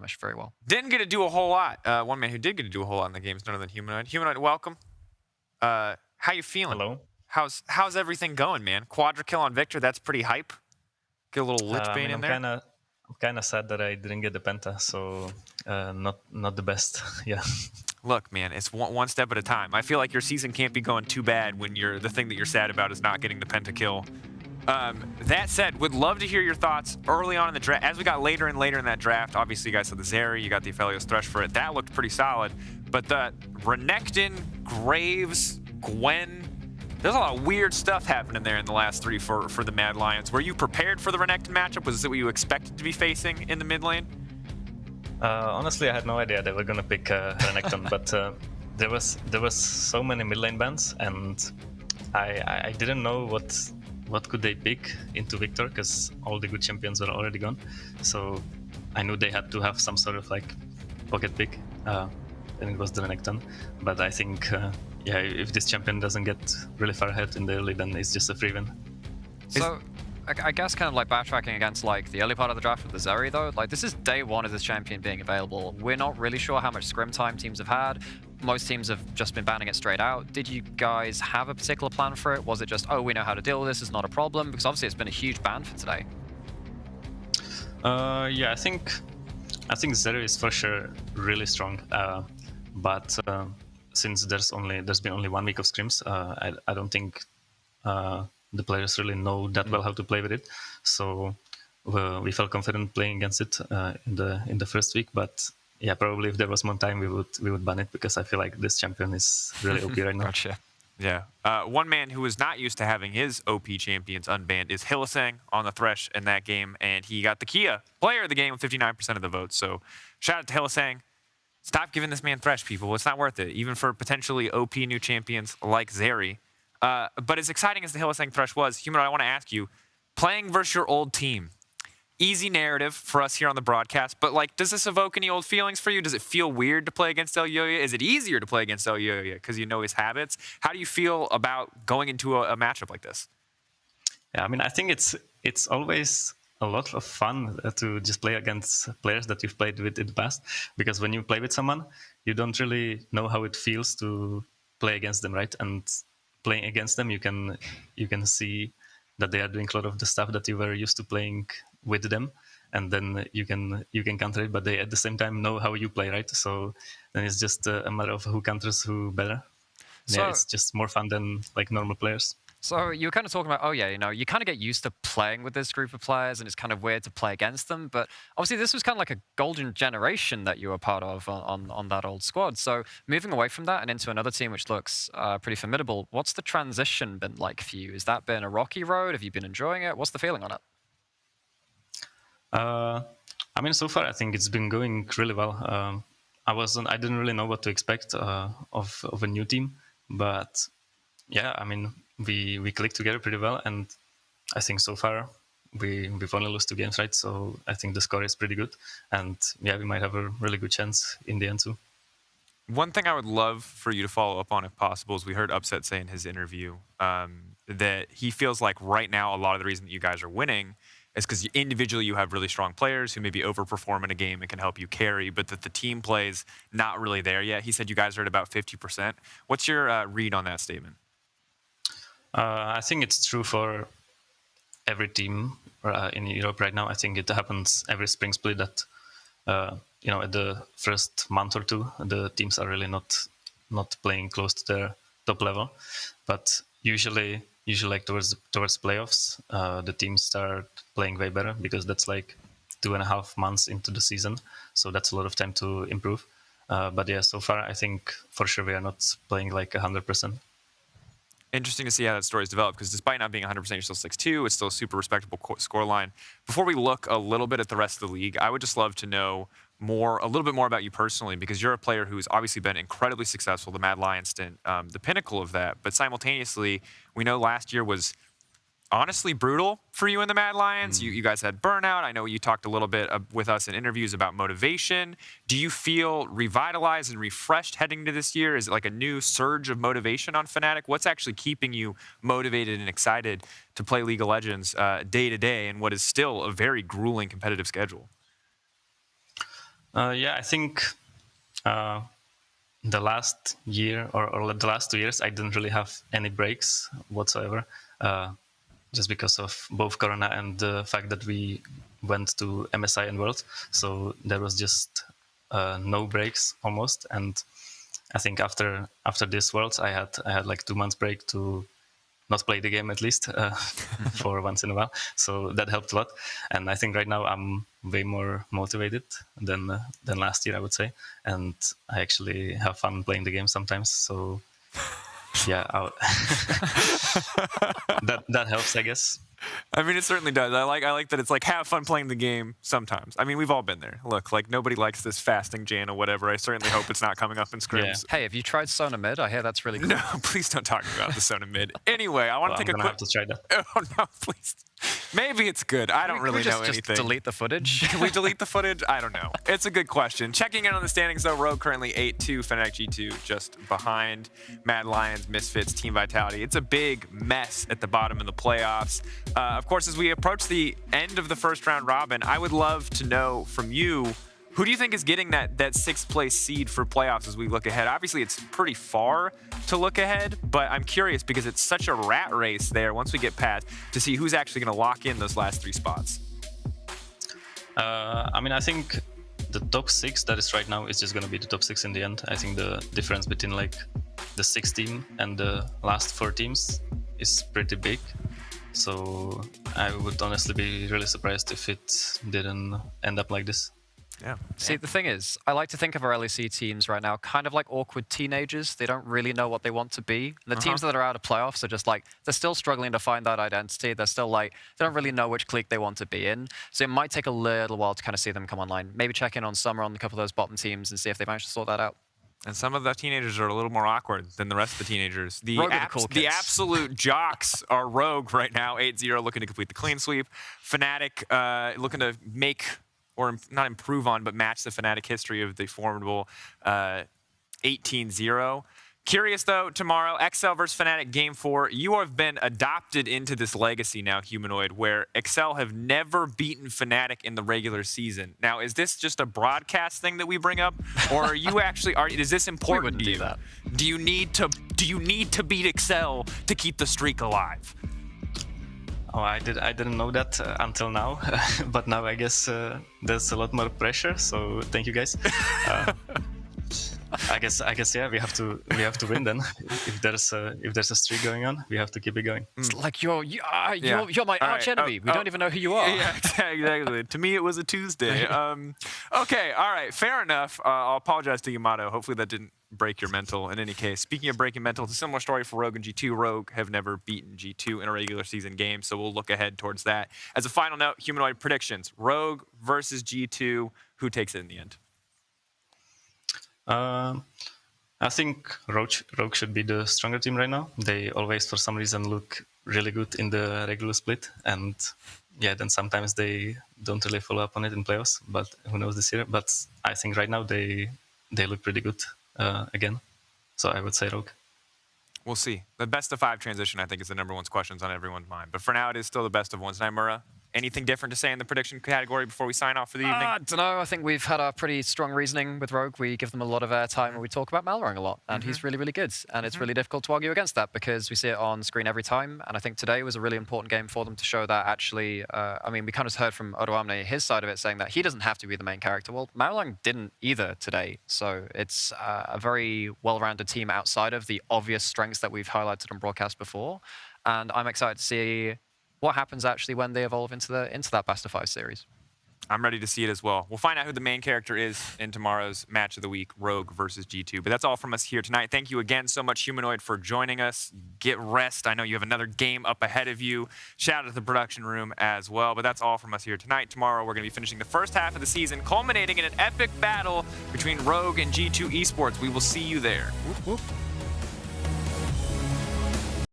mesh very well. Didn't get to do a whole lot. One man who did get to do a whole lot in the game is none other than Humanoid. Humanoid, welcome. How you feeling? Hello. How's everything going, man? Quadra kill on Victor, that's pretty hype. Get a little Lich Bane in there. I'm kind of sad that I didn't get the penta, so not the best. Yeah. Look, man, it's one step at a time. I feel like your season can't be going too bad when the thing that you're sad about is not getting the pentakill. That said, would love to hear your thoughts early on in the draft. As we got later and later in that draft, obviously you guys had the Zeri, you got the Aphelios Thresh for it. That looked pretty solid. But the Renekton, Graves, Gwen, there's a lot of weird stuff happening there in the last three for the Mad Lions. Were you prepared for the Renekton matchup? Was it what you expected to be facing in the mid lane? Honestly, I had no idea they were gonna pick Renekton, but there was so many mid lane bans, and I didn't know what could they pick into Victor, because all the good champions were already gone. So I knew they had to have some sort of like pocket pick, and it was the Renekton. But I think yeah, if this champion doesn't get really far ahead in the early, then it's just a free win. So I guess kind of like backtracking against like the early part of the draft with the Zeri though, like this is day one of this champion being available. We're not really sure how much scrim time teams have had. Most teams have just been banning it straight out. Did you guys have a particular plan for it? Was it just, oh, we know how to deal with this, it's not a problem? Because obviously it's been a huge ban for today. Yeah, I think Zeri is for sure really strong, but since there's been only 1 week of scrims, I don't think the players really know that well how to play with it. So we felt confident playing against it in the first week. But yeah, probably if there was more time, we would ban it, because I feel like this champion is really OP right now. Gotcha. Yeah. One man who is not used to having his OP champions unbanned is Hylissang on the Thresh in that game, and he got the Kia player of the game with 59% of the votes. So shout out to Hylissang. Stop giving this man Thresh, people. It's not worth it, even for potentially OP new champions like Zeri. But as exciting as the Hylissang Thresh was, Humanoid, I want to ask you, playing versus your old team, easy narrative for us here on the broadcast, but like, does this evoke any old feelings for you? Does it feel weird to play against Elyoya? Is it easier to play against Elyoya because you know his habits? How do you feel about going into a matchup like this? Yeah, I mean, I think it's always a lot of fun to just play against players that you've played with in the past, because when you play with someone, you don't really know how it feels to play against them, right? And playing against them, you can see that they are doing a lot of the stuff that you were used to playing with them, and then you can counter it, but they at the same time know how you play, right? So then it's just a matter of who counters who better. So, yeah, it's just more fun than like normal players. So you were kind of talking about, oh yeah, you know, you kind of get used to playing with this group of players, and it's kind of weird to play against them. But obviously, this was kind of like a golden generation that you were part of on that old squad. So moving away from that and into another team which looks pretty formidable, what's the transition been like for you? Has that been a rocky road? Have you been enjoying it? What's the feeling on it? I mean, so far I think it's been going really well. I didn't really know what to expect of a new team, but yeah, I mean, we clicked together pretty well, and I think so far we've only lost 2 games, right? So I think the score is pretty good, and yeah, we might have a really good chance in the end too. One thing I would love for you to follow up on, if possible, is we heard Upset say in his interview that he feels like right now a lot of the reason that you guys are winning is because individually you have really strong players who maybe overperform in a game and can help you carry, but that the team play's not really there yet. He said you guys are at about 50%. What's your read on that statement? I think it's true for every team in Europe right now. I think it happens every spring split that you know, at the first month or two, the teams are really not playing close to their top level. But usually like towards playoffs, the teams start playing way better, because that's like 2.5 months into the season, so that's a lot of time to improve. But yeah, so far I think for sure we are not playing like 100%. Interesting to see how that story's developed, because despite not being 100%, you're still 6-2. It's still a super respectable scoreline. Before we look a little bit at the rest of the league, I would just love to know a little bit more about you personally, because you're a player who's obviously been incredibly successful, the Mad Lion stint, the pinnacle of that. But simultaneously, we know last year was honestly brutal for you in the Mad Lions. You guys had burnout. I know you talked a little bit with us in interviews about motivation. Do you feel revitalized and refreshed heading into this year? Is it like a new surge of motivation on Fnatic? What's actually keeping you motivated and excited to play League of Legends day to day in what is still a very grueling competitive schedule? Yeah, I think the last year or the last 2 years, I didn't really have any breaks whatsoever, just because of both Corona and the fact that we went to MSI and Worlds. So there was just no breaks almost. And I think after this Worlds, I had like 2 months break to not play the game at least for once in a while. So that helped a lot. And I think right now I'm way more motivated than last year, I would say. And I actually have fun playing the game sometimes. So yeah, that helps, I guess. I mean, it certainly does. I like that it's like have fun playing the game sometimes. I mean, we've all been there. Look, like nobody likes this fasting Jan or whatever. I certainly hope it's not coming up in scrims. Yeah. Hey, have you tried Sona Mid? I hear that's really cool. No, please don't talk about the Sona Mid. Anyway, I want to take a I'm quick. have to try that. Oh no, please. Maybe it's good. I don't really know anything. Just delete the footage. Can we delete the footage? I don't know. It's a good question. Checking in on the standings though, Rogue currently 8-2, Fnatic G2 just behind. Mad Lions, Misfits, Team Vitality. It's a big mess at the bottom of the playoffs. Of course, as we approach the end of the first round robin, I would love to know from you, who do you think is getting that 6th place seed for playoffs as we look ahead? Obviously, it's pretty far to look ahead, but I'm curious because it's such a rat race there once we get past to see who's actually going to lock in those last 3 spots. I mean, I think the top 6 that is right now is just going to be the top 6 in the end. I think the difference between like the 6th team and the last 4 teams is pretty big. So I would honestly be really surprised if it didn't end up like this. Yeah. See, the thing is, I like to think of our LEC teams right now kind of like awkward teenagers. They don't really know what they want to be. And the teams that are out of playoffs are just like, they're still struggling to find that identity. They're still like, they don't really know which clique they want to be in. So it might take a little while to kind of see them come online. Maybe check in on Summer on a couple of those bottom teams and see if they manage to sort that out. And some of the teenagers are a little more awkward than the rest of the teenagers. The cool the kids. absolute jocks are Rogue right now, 8-0, looking to complete the clean sweep. Fnatic looking to make, or not improve on, but match the Fnatic history of the formidable 18-0. Curious though, tomorrow, XL versus Fnatic Game 4. You have been adopted into this legacy now, Humanoid, where XL have never beaten Fnatic in the regular season. Now, is this just a broadcast thing that we bring up, or are you actually? Is this important to you? That. Do you need to beat XL to keep the streak alive? Oh, I didn't know that until now, but now I guess there's a lot more pressure. So thank you guys. I guess yeah, we have to win then. If there's a streak going on, we have to keep it going. It's like you're my arch enemy. We don't even know who you are. Yeah, exactly. To me, it was a Tuesday. Okay, all right, fair enough. I'll apologize to Yamato. Hopefully that didn't break your mental in any case. Speaking of breaking mental, it's a similar story for Rogue and G2. Rogue have never beaten G2 in a regular season game, so we'll look ahead towards that. As a final note, Humanoid predictions. Rogue versus G2. Who takes it in the end? I think Rogue should be the stronger team right now. They always, for some reason, look really good in the regular split, and yeah, then sometimes they don't really follow up on it in playoffs. But who knows this year? But I think right now they look pretty good again. So I would say Rogue. We'll see. The best of 5 transition, I think, is the number 1 questions on everyone's mind. But for now, it is still the best of 1s. Naimura, anything different to say in the prediction category before we sign off for the evening? I don't know. I think we've had a pretty strong reasoning with Rogue. We give them a lot of airtime and we talk about Malrang a lot. And he's really, really good. And it's really difficult to argue against that because we see it on screen every time. And I think today was a really important game for them to show that actually, I mean, we kind of heard from Odoamne, his side of it, saying that he doesn't have to be the main character. Well, Malrang didn't either today. So it's a very well-rounded team outside of the obvious strengths that we've highlighted on broadcast before. And I'm excited to see what happens actually when they evolve into that best of 5 series. I'm ready to see it as well. We'll find out who the main character is in tomorrow's match of the week, Rogue versus G2. But that's all from us here tonight. Thank you again so much, Humanoid, for joining us. Get rest. I know you have another game up ahead of you. Shout out to the production room as well. But that's all from us here tonight. Tomorrow, we're going to be finishing the first half of the season, culminating in an epic battle between Rogue and G2 Esports. We will see you there. Whoop, whoop.